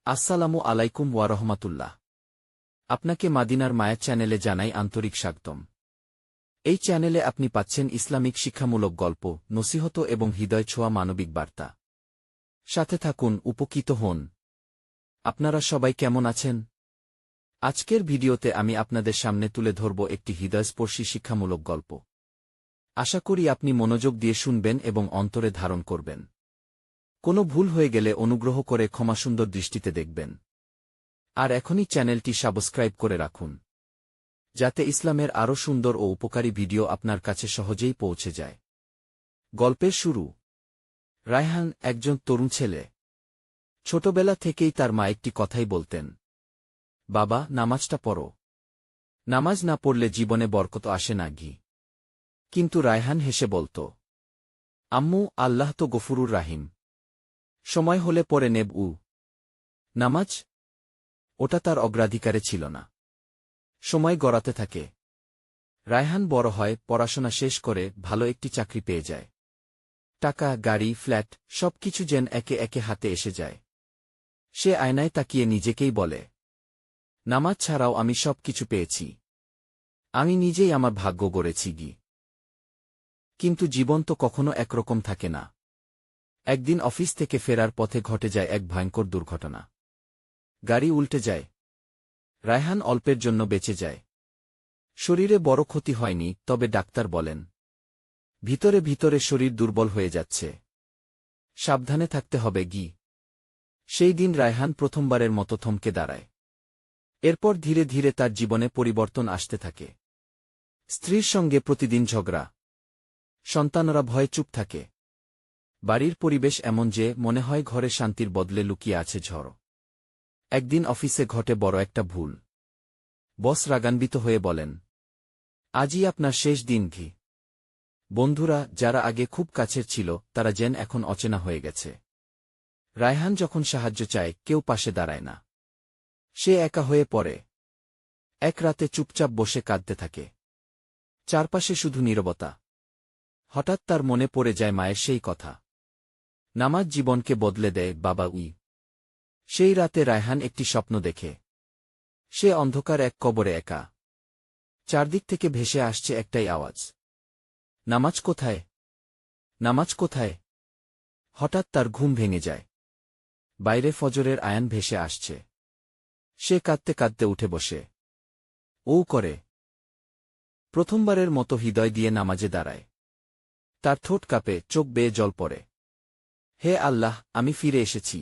আসসালামু আলাইকুম ওয়া রাহমাতুল্লাহ। আপনাকে মাদিনার মায়া চ্যানেলে জানাই আন্তরিক স্বাগতম। এই চ্যানেলে আপনি পাচ্ছেন ইসলামিক শিক্ষামূলক গল্প, নসিহত এবং হৃদয় ছোঁয়া মানবিক বার্তা। সাথে থাকুন, উপকৃত হন। আপনারা সবাই কেমন আছেন? আজকের ভিডিওতে আমি আপনাদের সামনে তুলে ধরব একটি হৃদয়স্পর্শী শিক্ষামূলক গল্প। আশা করি আপনি মনোযোগ দিয়ে শুনবেন এবং অন্তরে ধারণ করবেন। কোনো ভুল হয়ে গেলে অনুগ্রহ করে ক্ষমাসুন্দর দৃষ্টিতে দেখবেন। আর এখনই চ্যানেলটি সাবস্ক্রাইব করে রাখুন, যাতে ইসলামের আরও সুন্দর ও উপকারী ভিডিও আপনার কাছে সহজেই পৌঁছে যায়। গল্পের শুরু। রায়হান একজন তরুণ ছেলে। ছোটবেলা থেকেই তার মা একটি কথাই বলতেন, বাবা, নামাজটা পড়ো। নামাজ না পড়লে জীবনে বরকত আসে না ঘি। কিন্তু রায়হান হেসে বলত, আম্মু, আল্লাহ তো গফুরুর রাহিম। সময় হলে পরে নেব। নামাজ, ওটা তার অগ্রাধিকারে ছিল না। সময় গড়াতে থাকে। রায়হান বড় হয়, পড়াশোনা শেষ করে ভালো একটি চাকরি পেয়ে যায়। টাকা, গাড়ি, ফ্ল্যাট সবকিছু যেন একে একে হাতে এসে যায়। সে আয়নায় তাকিয়ে নিজেকেই বলে, নামাজ ছাড়াও আমি সব কিছু পেয়েছি। আমি নিজেই আমার ভাগ্য গড়েছি গি। কিন্তু জীবন তো কখনো একরকম থাকে না। একদিন অফিস থেকে ফেরার পথে ঘটে যায় এক ভয়ঙ্কর দুর্ঘটনা। গাড়ি উল্টে যায়। রায়হান অল্পের জন্য বেঁচে যায়। শরীরে বড় ক্ষতি হয়নি, তবে ডাক্তার বলেন, ভিতরে ভিতরে শরীর দুর্বল হয়ে যাচ্ছে। সাবধানে থাকতে হবে গি। সেই দিন রায়হান প্রথমবারের মতো থমকে দাঁড়ায়। এরপর ধীরে ধীরে তার জীবনে পরিবর্তন আসতে থাকে। স্ত্রীর সঙ্গে প্রতিদিন ঝগড়া। সন্তানরা ভয়ে চুপ থাকে। বাড়ির পরিবেশ এমন যে মনে হয় ঘরে শান্তির বদলে লুকিয়ে আছে ঝড়। একদিন অফিসে ঘটে বড় একটা ভুল। বস রাগান্বিত হয়ে বলেন, আজই আপনার শেষ দিন ঘি। বন্ধুরা, যারা আগে খুব কাছের ছিল, তারা যেন এখন অচেনা হয়ে গেছে। রায়হান যখন সাহায্য চায়, কেউ পাশে দাঁড়ায় না। সে একা হয়ে পড়ে। এক রাতে চুপচাপ বসে কাঁদতে থাকে। চারপাশে শুধু নীরবতা। হঠাৎ তার মনে পড়ে যায় মায়ের সেই কথা, নামাজ জীবনকে বদলে দেয় বাবা। সেই রাতে রায়হান একটি স্বপ্ন দেখে। সে অন্ধকার এক কবরে একা। চারদিক থেকে ভেসে আসছে একটাই আওয়াজ, নামাজ কোথায়? নামাজ কোথায়? হঠাৎ তার ঘুম ভেঙে যায়। বাইরে ফজরের আয়ান ভেসে আসছে। সে কাঁদতে কাঁদতে উঠে বসে ও করে। প্রথমবারের মতো হৃদয় দিয়ে নামাজে দাঁড়ায়। তার ঠোঁট কাঁপে, চোখ বেয়ে জল পড়ে। হে আল্লাহ, আমি ফিরে এসেছি।